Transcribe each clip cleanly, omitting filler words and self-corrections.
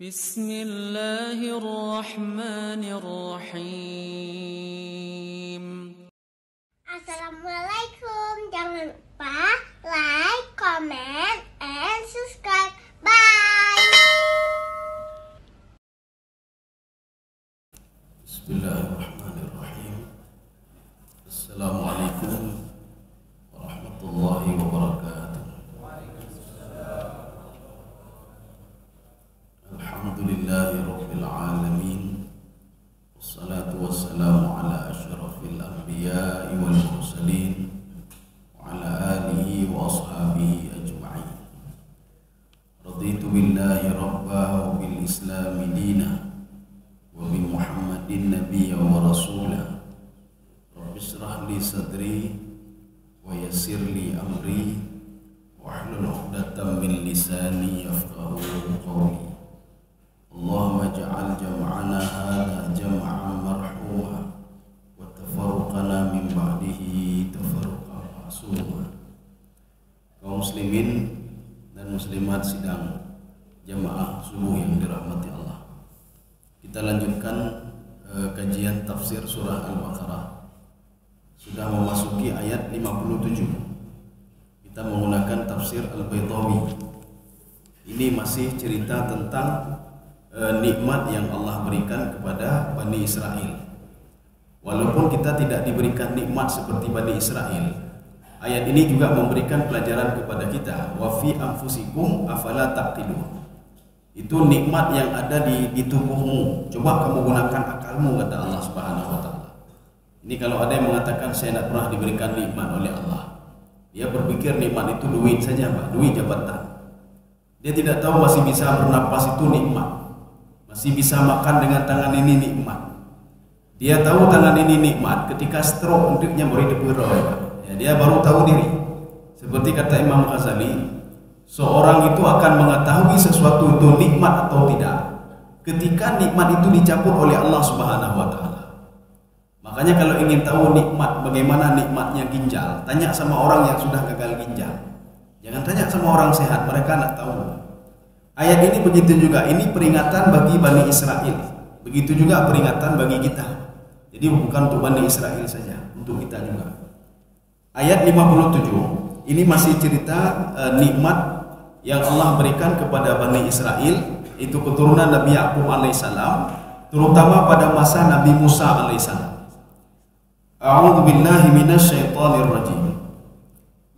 Bismillahirrahmanirrahim. Assalamualaikum. Jangan lupa like, comment, and subscribe. Bye. Bismillahirrahmanirrahim. Assalamualaikum warahmatullahi wabarakatuh. Alhamdulillahi rabbil alamin. Wassalatu wassalamu ala asyrafil anbiya'i wal mursalin wa ala alihi wa ashabihi ajma'in. Raditu billahi rabba wa bil islami dina wa bi Muhammadin nabiyya wa rasulah. Rabbi shrah li sadri wa yassir li amri wahlul 'uqdatam min lisani yafqahu qawli. Allahumma ja'al jam'ana hadha jam'an marhuma wa tafarruqana min ba'dihi tafarruqan ma'suma. Kaum muslimin dan muslimat sidang jamaah subuh yang dirahmati Allah. Kita lanjutkan kajian tafsir surah Al-Baqarah. Sudah memasuki ayat 57. Kita menggunakan tafsir Al-Baydawi. Ini masih cerita tentang nikmat yang Allah berikan kepada Bani Israel. Walaupun kita tidak diberikan nikmat seperti Bani Israel, ayat ini juga memberikan pelajaran kepada kita. Wa fi anfusikum afala taqilun. Itu nikmat yang ada di tubuhmu. Coba kamu gunakan akalmu, kata Allah Subhanahu wa taala. Ini kalau ada yang mengatakan saya tidak pernah diberikan nikmat oleh Allah, dia berpikir nikmat itu duit saja, Pak, duit jabatan. Dia tidak tahu masih bisa bernapas itu nikmat. Masih bisa makan dengan tangan ini nikmat. Dia tahu tangan ini nikmat ketika stroke untuknya murid ya, dia baru tahu diri. Seperti kata Imam Ghazali, seorang itu akan mengetahui sesuatu itu nikmat atau tidak ketika nikmat itu dicabut oleh Allah Subhanahu wa taala. Makanya kalau ingin tahu nikmat, bagaimana nikmatnya ginjal, tanya sama orang yang sudah gagal ginjal. Jangan tanya sama orang sehat, mereka tidak tahu. Ayat ini begitu juga, ini peringatan bagi Bani Israel. Begitu juga peringatan bagi kita. Jadi bukan untuk Bani Israel saja, untuk kita juga. Ayat 57, ini masih cerita nikmat yang Allah berikan kepada Bani Israel, itu keturunan Nabi Ya'qub alaihissalam, terutama pada masa Nabi Musa alaihissalam. A'udzu billahi minasyaitonir rajim.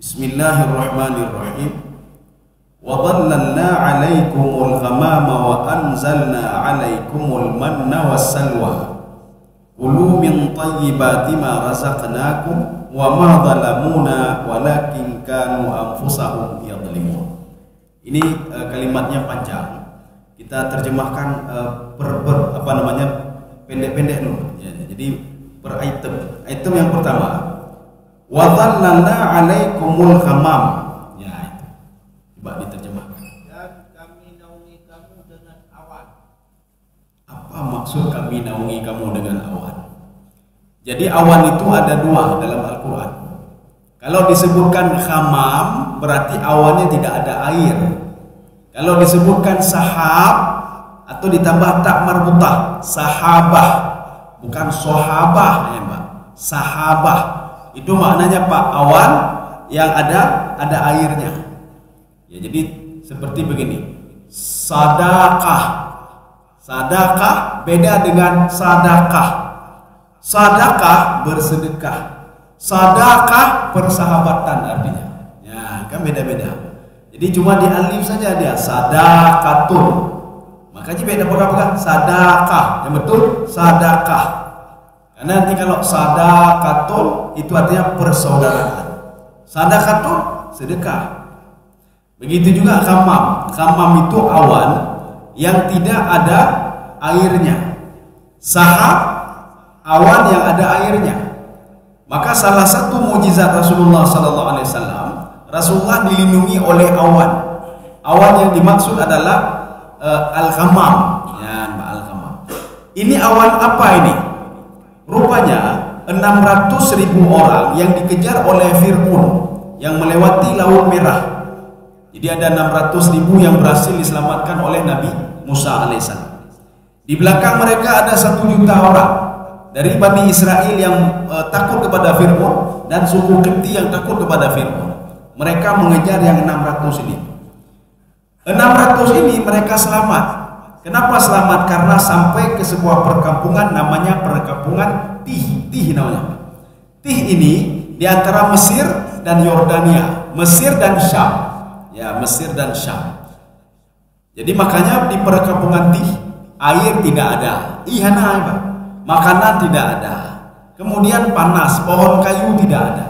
Bismillahirrahmanirrahim. Wa dhallalna 'alaikumul ghamama wa anzalna 'alaikumul manna wassalwa. Kulu min thayyibati ma razaqnakum wa ma dhalamuna walakin kanu anfusahum yadhlimun. Ini kalimatnya panjang. Kita terjemahkan pendek-pendek dulu. Ya, jadi per item. Item yang pertama, wa dhallalna 'alaikumul ghamam. Coba diterjemahkan. Dan kami naungi kamu dengan awan. Apa maksud kami naungi kamu dengan awan? Jadi awan itu ada dua dalam Al-Quran. Kalau disebutkan khamam, berarti awannya tidak ada air. Kalau disebutkan sahab atau ditambah tak marbutah, sahabah, bukan sohabah ya Pak, sahabah. Itu maknanya Pak, awan yang ada airnya. Ya, jadi seperti begini. Sadaqah. Sadaqah beda dengan sadaqah. Sadaqah bersedekah. Sadaqah persahabatan artinya. Ya, kan beda-beda. Jadi cuma di alif saja dia sadaqatun. Makanya beda bukan sadaqah. Yang betul sadaqah. Karena nanti kalau sadaqatun itu artinya persaudaraan. Sadaqatun sedekah. Begitu juga khamam. Khamam itu awan yang tidak ada airnya. Sahab, awan yang ada airnya. Maka salah satu mukjizat Rasulullah SAW, Rasulullah dilindungi oleh awan. Awan yang dimaksud adalah al-ghamam. Ya, al-ghamam. Ini awan apa ini? Rupanya 600.000 orang yang dikejar oleh Fir'aun yang melewati Laut Merah. Jadi ada 600.000 yang berhasil diselamatkan oleh Nabi Musa alaihissalam. Di belakang mereka ada 1 juta orang dari Bani Israel yang takut kepada Fir'aun dan suku Qibti yang takut kepada Fir'aun. Mereka mengejar yang 600 ini. 600 ini mereka selamat. Kenapa selamat? Karena sampai ke sebuah perkampungan namanya perkampungan Tih namanya. Tih ini di antara Mesir dan Yordania, Mesir dan Syam. Ya, Mesir dan Syam. Jadi makanya di perkampungan Tih air tidak ada, makanan tidak ada. Kemudian panas, pohon kayu tidak ada.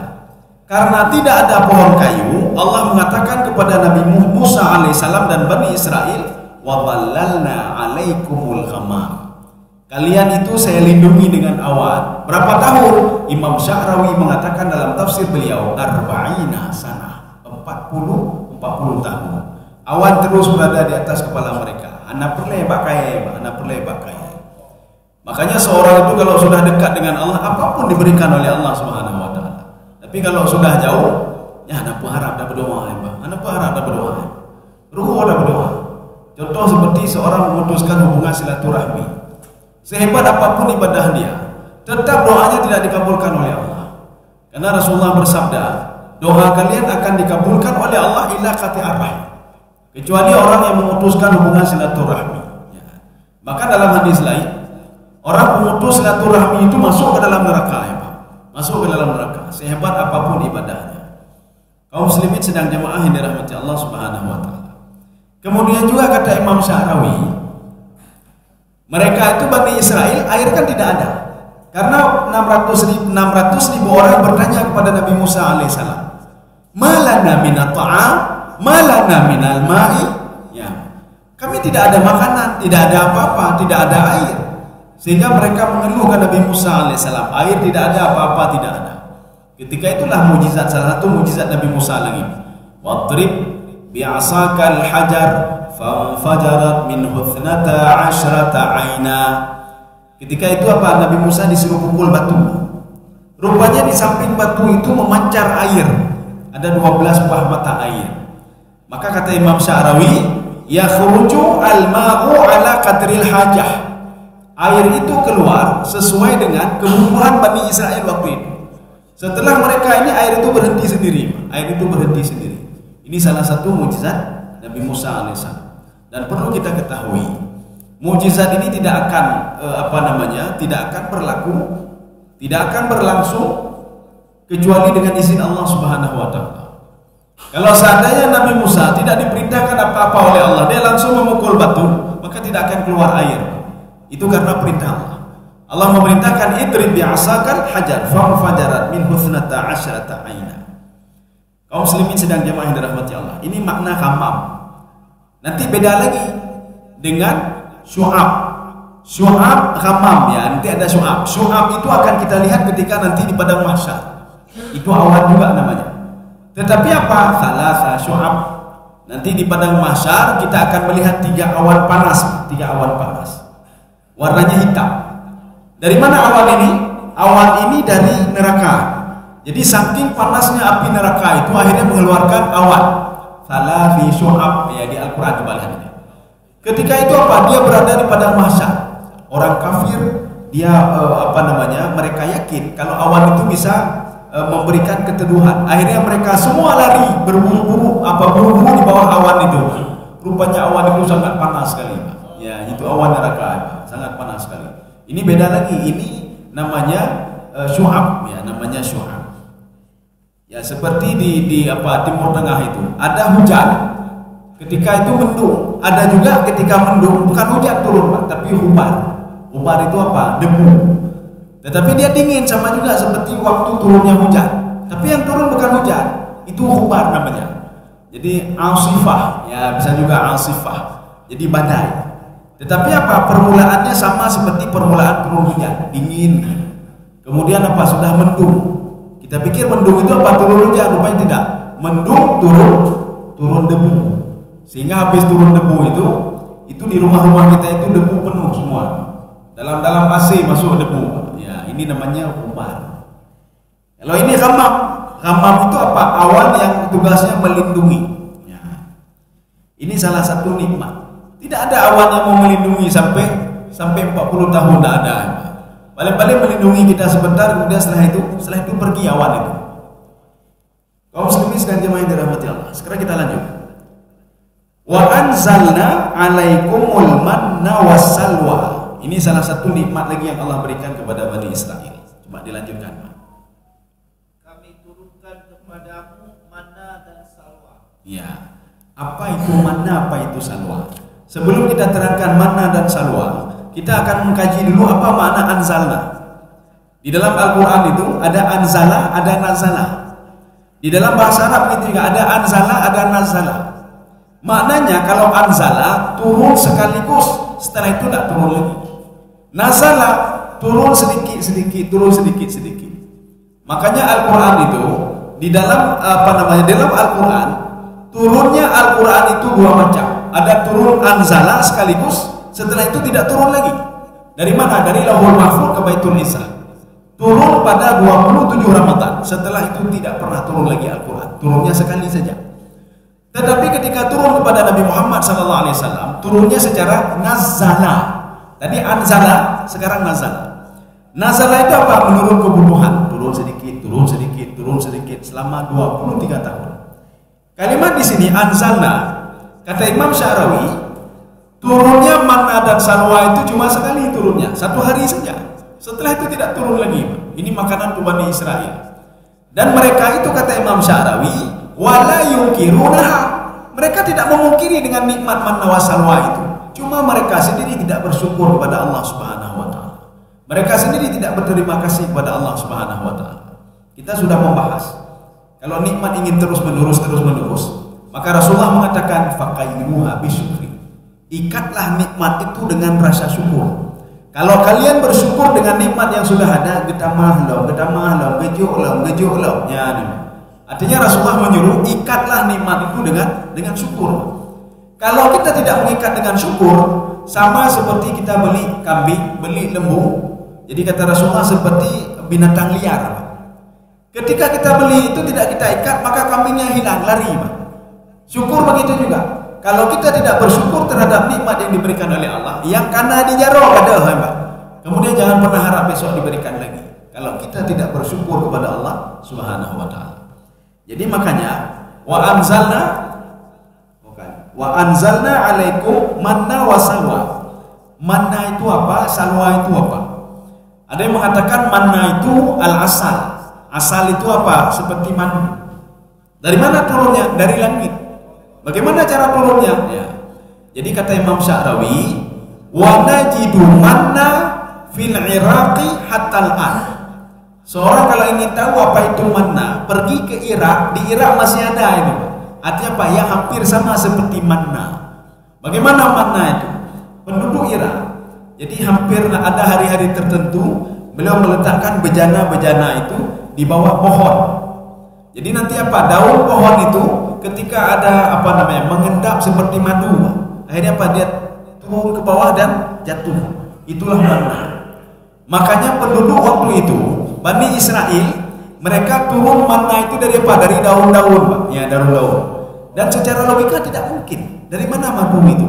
Karena tidak ada pohon kayu, Allah mengatakan kepada Nabi Musa alaihissalam dan Bani Israel, wa dhallalna alaikumul ghamam. Kalian itu saya lindungi dengan awan. Berapa tahun? Imam Sya'rawi mengatakan dalam tafsir beliau, arba'ina sana, 40 tahun. Awan terus berada di atas kepala mereka. Anak perle bakai. Makanya seorang itu kalau sudah dekat dengan Allah, apapun diberikan oleh Allah Subhanahu wa taala. Tapi kalau sudah jauh, ya anak harap dah berdoa, anak harap dah berdoa. Ruh dah berdoa. Contoh seperti seorang memutuskan hubungan silaturahmi. Sehebat apapun ibadah dia, tetap doanya tidak dikabulkan oleh Allah. Karena Rasulullah bersabda, doa kalian akan dikabulkan oleh Allah illa qati'ar rahim. Kecuali orang yang memutuskan hubungan silaturahmi. Ya. Maka dalam hadis lain, orang pemutus silaturahmi itu masuk ke dalam neraka, ya Pak. Masuk ke dalam neraka, sehebat apapun ibadahnya. Kaum muslimin sedang jamaah yang dirahmati Allah Subhanahu wa taala. Kemudian juga kata Imam Sya'rawi, mereka itu Bani Israel, air kan tidak ada. Karena 600 ribu orang bertanya kepada Nabi Musa alaihissalam, "Malana minat ta'am, malana minal ma'i." Ya. Kami tidak ada makanan, tidak ada apa-apa, tidak ada air. Sehingga mereka mengeluhkan Nabi Musa alaihissalam, air tidak ada, apa-apa tidak ada. Ketika itulah mujizat, salah satu mujizat Nabi Musa lagi. Wadrib bi'asakal hajar fanfajarat minhu 12 aina. Ketika itu apa? Nabi Musa disuruh pukul batu. Rupanya di samping batu itu memancar air. Ada 12 buah mata air. Maka kata Imam Sya'rawi, yakhruju al-ma'u ala qadril hajah. Air itu keluar sesuai dengan kebutuhan Bani Israel waktu itu. Setelah mereka ini air itu berhenti sendiri. Air itu berhenti sendiri. Ini salah satu mukjizat Nabi Musa alaihissalam. Dan perlu kita ketahui, mukjizat ini tidak akan tidak akan berlaku, tidak akan berlangsung kecuali dengan izin Allah Subhanahu wa taala. Kalau seandainya Nabi Musa tidak diperintahkan apa-apa oleh Allah, dia langsung memukul batu, maka tidak akan keluar air. Itu karena perintah Allah. Allah memerintahkan idrib bi'asakal hajar fanfajarat minhu 12 aina. Kaum muslimin sedang jamaah yang dirahmati Allah. Ini makna ghamam. Nanti beda lagi dengan syu'ab. Syu'ab ghamam ya, nanti ada syu'ab. Syu'ab itu akan kita lihat ketika nanti di padang mahsyar. Itu awan juga namanya. Tetapi apa? Thalatha syu'ab. Nanti di padang mahsyar kita akan melihat 3 awan panas. Warnanya hitam. Dari mana awan ini? Awan ini dari neraka. Jadi saking panasnya api neraka itu akhirnya mengeluarkan awan. Thalathi syu'ab ya di Al-Qur'an coba lihat ini. Ketika itu apa? Dia berada di padang mahsyar. Orang kafir dia mereka yakin kalau awan itu bisa memberikan keteduhan. Akhirnya mereka semua lari berburu-buru di bawah awan itu. Rupanya awan itu sangat panas sekali. Ya, itu awan neraka, sangat panas sekali. Ini beda lagi, ini namanya syu'ab ya, namanya syu'ab. Ya, seperti di Timur Tengah itu ada hujan. Ketika itu mendung, ada juga ketika mendung bukan hujan turun, Pak, tapi hubar. Hubar itu apa? Debu. Tetapi dia dingin sama juga seperti waktu turunnya hujan. Tapi yang turun bukan hujan, itu hubar namanya. Jadi asifah, ya bisa juga asifah. Jadi badai. Tetapi apa? Permulaannya sama seperti permulaan turun hujan, dingin. Kemudian apa? Sudah mendung. Kita pikir mendung itu apa? Turun hujan, rupanya tidak. Mendung turun debu. Sehingga habis turun debu itu di rumah-rumah kita itu debu penuh semua. Dalam AC masuk debu. Ya, ini namanya hubar. Kalau ini ghamam. Ghamam itu apa? Awan yang tugasnya melindungi. Ya. Ini salah satu nikmat. Tidak ada awan yang mau melindungi sampai 40 tahun, tidak ada. Paling-paling melindungi kita sebentar, kemudian setelah itu pergi awan itu. Kaum muslimin dan jemaah yang dirahmati Allah. Sekarang kita lanjut. Wa anzalna 'alaikumul manna wassalwa. Ini salah satu nikmat lagi yang Allah berikan kepada Bani Israel. Coba dilanjutkan. Kami turunkan kepadamu manna dan salwa. Ya. Apa itu manna, apa itu salwa? Sebelum kita terangkan manna dan salwa, kita akan mengkaji dulu apa makna anzalna. Di dalam Al-Quran itu ada anzala, ada nazala. Di dalam bahasa Arab itu juga ada anzala, ada nazala. Maknanya kalau anzala turun sekaligus, setelah itu tidak turun lagi. Nazala turun sedikit-sedikit, turun sedikit-sedikit. Makanya Al-Quran itu di dalam dalam Al-Quran turunnya Al-Quran itu dua macam. Ada turun anzala sekaligus, setelah itu tidak turun lagi. Dari mana? Dari Lauhul Mahfuz ke Baitul Izza. Turun pada 27 Ramadan. Setelah itu tidak pernah turun lagi Al-Quran. Turunnya sekali saja. Tetapi ketika turun kepada Nabi Muhammad SAW, turunnya secara nazala. Tadi anzala, sekarang nazala. Nazala itu apa? Menurut kebutuhan. Turun sedikit, turun sedikit, turun sedikit selama 23 tahun. Kalimat di sini anzalna, kata Imam Sya'rawi, turunnya manna dan salwa itu cuma sekali turunnya, satu hari saja. Setelah itu tidak turun lagi. Ini makanan Bani Israel. Dan mereka itu kata Imam Sya'rawi, wala yunkirunaha. Mereka tidak memungkiri dengan nikmat manna wa salwa itu. Cuma mereka sendiri tidak bersyukur kepada Allah Subhanahu wa taala. Mereka sendiri tidak berterima kasih kepada Allah Subhanahu wa taala. Kita sudah membahas kalau nikmat ingin terus-menerus, maka Rasulullah mengatakan faqayyimuha bisyukri. Ikatlah nikmat itu dengan rasa syukur. Kalau kalian bersyukur dengan nikmat yang sudah ada, getamah law, gejuk law. Ya, artinya Rasulullah menyuruh ikatlah nikmat itu dengan syukur. Kalau kita tidak mengikat dengan syukur, sama seperti kita beli kambing, beli lembu. Jadi kata Rasulullah seperti binatang liar. Ketika kita beli itu tidak kita ikat, maka kambingnya hilang, lari. Syukur begitu juga. Kalau kita tidak bersyukur terhadap nikmat yang diberikan oleh Allah, yang karena dijarok ada, kemudian jangan pernah harap besok diberikan lagi. Kalau kita tidak bersyukur kepada Allah Subhanahu wa taala. Jadi makanya wa anzalna 'alaikum manna wa salwa. Manna itu apa? Salwa itu apa? Ada yang mengatakan manna itu al-asal. Asal itu apa? Seperti madu. Dari mana turunnya? Dari langit. Bagaimana cara turunnya? Ya. Jadi kata Imam Sya'rawi, wa najidu manna fil Iraqi hatta al-an. Seorang kalau ingin tahu apa itu manna, pergi ke Irak. Di Irak masih ada ini. Artinya apa? Ya hampir sama seperti manna. Bagaimana manna itu? Penduduk Irak. Jadi hampir ada hari-hari tertentu beliau meletakkan bejana-bejana itu di bawah pohon. Jadi nanti apa? Daun pohon itu ketika ada mengendap seperti madu, akhirnya apa? Dia turun ke bawah dan jatuh. Itulah manna. Makanya penduduk waktu itu Bani Israel, mereka turun manna itu dari apa? Dari daun-daun, ya daun-daun. Dan secara logika tidak mungkin. Dari mana madu itu?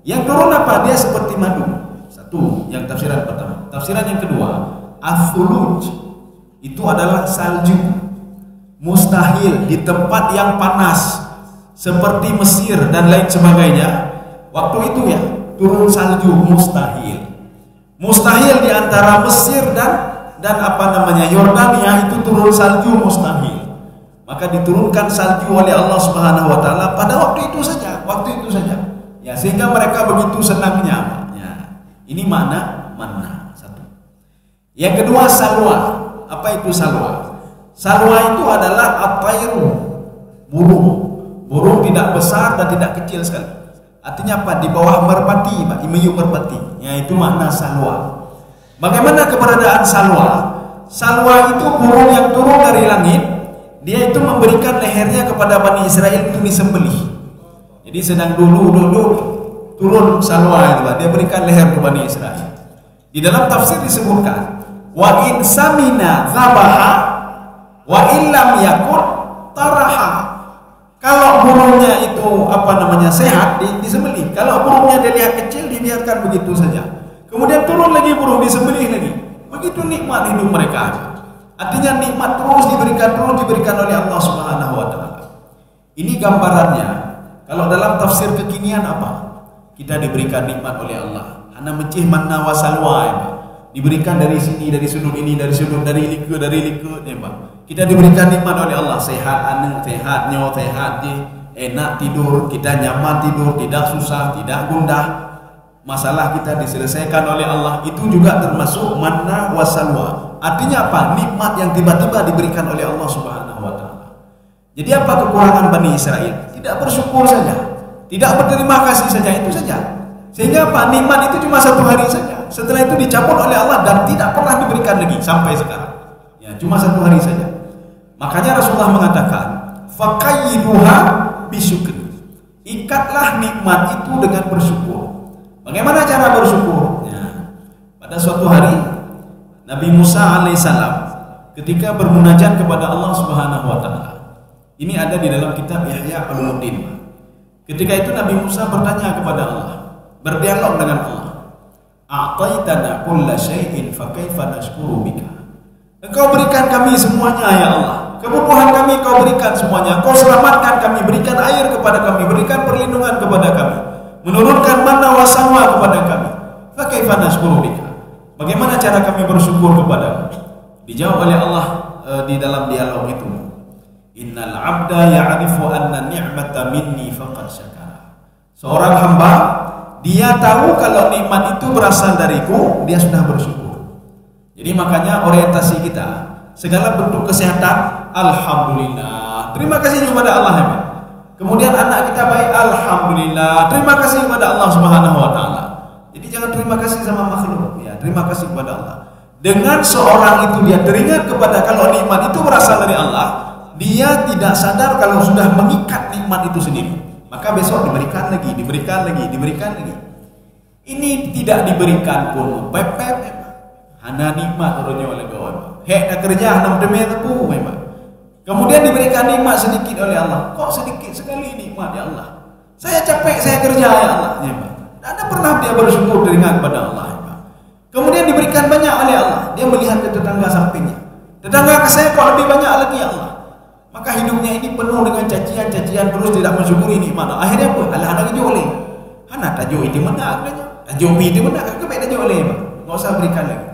Yang turun apa? Dia seperti madu. Satu, yang tafsiran pertama. Tafsiran yang kedua, athuluj itu adalah salju. Mustahil di tempat yang panas seperti Mesir dan lain sebagainya. Waktu itu ya turun salju mustahil. Mustahil di antara Mesir dan Yordania itu turun salju mustahil. Maka diturunkan salju oleh Allah Subhanahu wa taala pada waktu itu saja. Ya, sehingga mereka begitu senangnya. Ya. Ini makna manna satu. Yang kedua salwa. Apa itu salwa? Salwa itu adalah at-tayru, burung. Burung tidak besar dan tidak kecil sekali. Artinya apa? Di bawah merpati, meyuk merpati. Ya, itu makna salwa. Bagaimana keberadaan salwa? Salwa itu burung yang turun dari langit. Dia itu memberikan lehernya kepada Bani Israel untuk disembelih. Jadi sedang duduk turun salwa itu, dia berikan leher ke Bani Israel. Di dalam tafsir disebutkan, wa in samina zabaha wa illam yakun taraha. Kalau burungnya itu sehat, disembelih. Kalau burungnya dilihat kecil, dibiarkan begitu saja. Kemudian turun lagi burung, disembelih lagi. Begitu nikmat hidup mereka. Artinya nikmat terus diberikan oleh Allah Subhanahu wa taala. Ini gambarannya. Kalau dalam tafsir kekinian apa? Kita diberikan nikmat oleh Allah. Ana mecih manna wa salwa ya, Pak. Diberikan dari sini, dari sudut ini, dari sudut, dari liku ya, Pak. Kita diberikan nikmat oleh Allah, sehat sehat enak tidur, kita nyaman tidur, tidak susah, tidak gundah. Masalah kita diselesaikan oleh Allah. Itu juga termasuk manna wa salwa. Artinya apa? Nikmat yang tiba-tiba diberikan oleh Allah Subhanahu wa taala. Jadi apa kekurangan Bani Israel? Tidak bersyukur saja, tidak berterima kasih saja, itu saja. Sehingga apa? Nikmat itu cuma 1 hari saja. Setelah itu dicabut oleh Allah dan tidak pernah diberikan lagi sampai sekarang. Ya, cuma 1 hari saja. Makanya Rasulullah mengatakan, faqayyiduha bisyukri. Ikatlah nikmat itu dengan bersyukur. Bagaimana cara bersyukur? Ya, pada suatu hari Nabi Musa alaihissalam ketika bermunajat kepada Allah Subhanahu wa taala. Ini ada di dalam kitab Ihya Ulumuddin. Ketika itu Nabi Musa bertanya kepada Allah, berdialog dengan Allah. A'taitana kulla syai'in fa kaifa nashkuru bika? Engkau berikan kami semuanya ya Allah. Kebutuhan kami kau berikan semuanya. Kau selamatkan kami, berikan air kepada kami, berikan perlindungan kepada kami, menurunkan manna wa salwa kepada kami. Fa kaifa nashkuru bika? Bagaimana cara kami bersyukur kepadamu? Dijawab oleh Allah di dalam dialog itu. Innal 'abda ya'rifu anna ni'mata minni faqad syakara. Seorang hamba, dia tahu kalau nikmat itu berasal dariku, dia sudah bersyukur. Jadi makanya orientasi kita, segala bentuk kesehatan, alhamdulillah, terima kasih kepada Allah ya. Kemudian anak kita baik, alhamdulillah, terima kasih kepada Allah Subhanahu wa taala. Jadi jangan terima kasih sama makhluk, ya, terima kasih kepada Allah. Dengan seorang itu dia teringat kepada kalau nikmat itu berasal dari Allah, dia tidak sadar kalau sudah mengikat nikmat itu sendiri. Maka besok diberikan lagi. Ini tidak diberikan pun pepet hana nikmat turunnya oleh kawan. Hek nak kerja nak demi tepu memang. Kemudian diberikan nikmat sedikit oleh Allah. Kok sedikit sekali nikmat ya Allah? Saya capek, saya kerja ya Allah. Ya, tidak pernah dia bersyukur teringat kepada Allah. Ya, kemudian diberikan banyak oleh Allah. Dia melihat ke tetangga sampingnya. Tetangga ke saya kok lebih banyak lagi ya Allah. Maka hidupnya ini penuh dengan cacian terus tidak mensyukuri nikmat. Akhirnya apa? Alah anak itu oleh. Hana tajuk itu mana adanya? Tajuk itu mana? Kebek tajuk oleh. Enggak usah berikan lagi.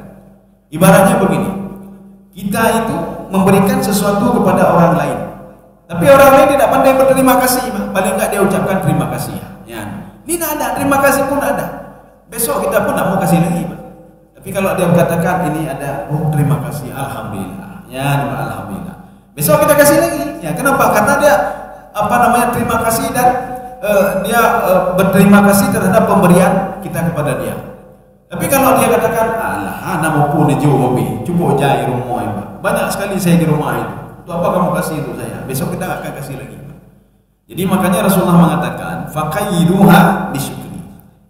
Ibaratnya begini. Kita itu memberikan sesuatu kepada orang lain. Tapi orang lain tidak pandai berterima kasih, paling enggak dia ucapkan terima kasih. Ya. Ini tidak ada, terima kasih pun ada. Besok kita pun tidak mau kasih lagi. Tapi kalau dia berkatakan ini ada, oh terima kasih, alhamdulillah. Ya, alhamdulillah. Besok kita kasih lagi. Ya, kenapa? Karena dia terima kasih dan dia berterima kasih terhadap pemberian kita kepada dia. Tapi kalau dia katakan, alah, nama pun dia hobi, cuba jahit rumah ini. Banyak sekali saya di rumah itu. Untuk apa kamu kasih itu saya? Besok kita akan kasih lagi. Jadi makanya Rasulullah mengatakan, faqayyiduha bisyukri.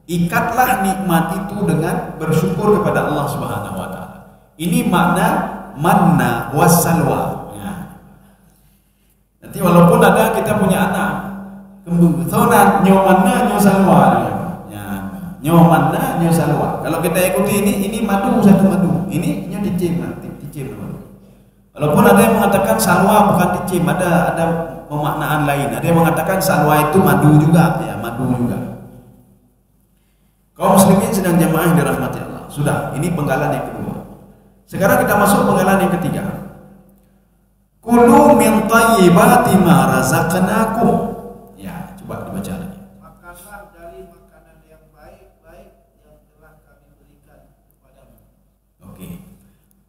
Ikatlah nikmat itu dengan bersyukur kepada Allah Subhanahu wa taala. Ini makna manna wassalwa. Nanti walaupun ada kita punya anak, kebetulan nyomanna nyosalwa, ya, nyomanna nyosalwa. Kalau kita ikuti ini madu satu madu, ini ticim. Walaupun ada yang mengatakan salwa bukan ticim, ada pemaknaan lain. Ada yang mengatakan salwa itu madu juga, ya madu juga. Kaum muslimin sedang jamaah dirahmati Allah. Sudah, ini penggalan yang kedua. Sekarang kita masuk penggalan yang ketiga. Kulu min thayyibati ma razaqnakum. Ya, coba dibaca lagi. Makanlah dari makanan yang baik-baik yang telah kami berikan kepadamu. Oke.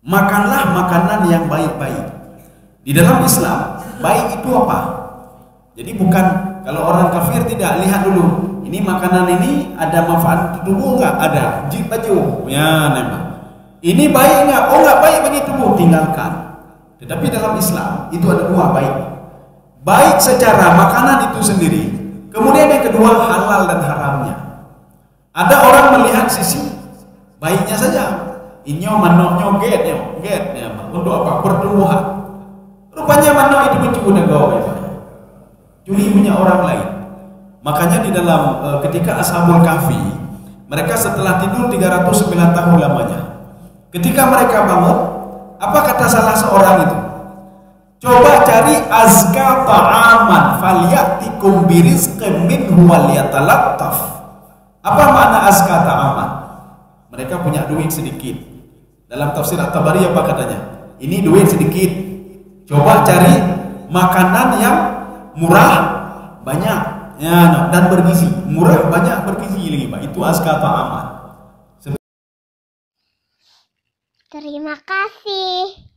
Makanlah makanan yang baik-baik. Di dalam Islam, baik itu apa? Jadi bukan kalau orang kafir tidak lihat dulu. Ini makanan ini ada manfaat tubuh enggak? Ada. Jib baju. Ya, nembak. Ini baik enggak? Oh, enggak baik bagi tubuh, tinggalkan. Tetapi dalam Islam itu ada dua baik. Baik secara makanan itu sendiri. Kemudian yang kedua halal dan haramnya. Ada orang melihat sisi baiknya saja. Inyo manoknya get ya. Untuk apa? Pertumbuhan. Rupanya manok itu mencuri negara. curi punya orang lain. Makanya di dalam ketika Ashabul Kahfi, mereka setelah tidur 309 tahun lamanya, ketika mereka bangun, apa kata salah seorang itu? Coba cari azka ta'aman falyatikum birizqin minhu waliyatalattaf. Apa makna azka ta'aman? Mereka punya duit sedikit. Dalam tafsir At-Tabari apa katanya? Ini duit sedikit, coba cari makanan yang murah banyak ya, dan bergizi. Murah banyak bergizi lagi, Pak. Itu azka ta'aman. Terima kasih.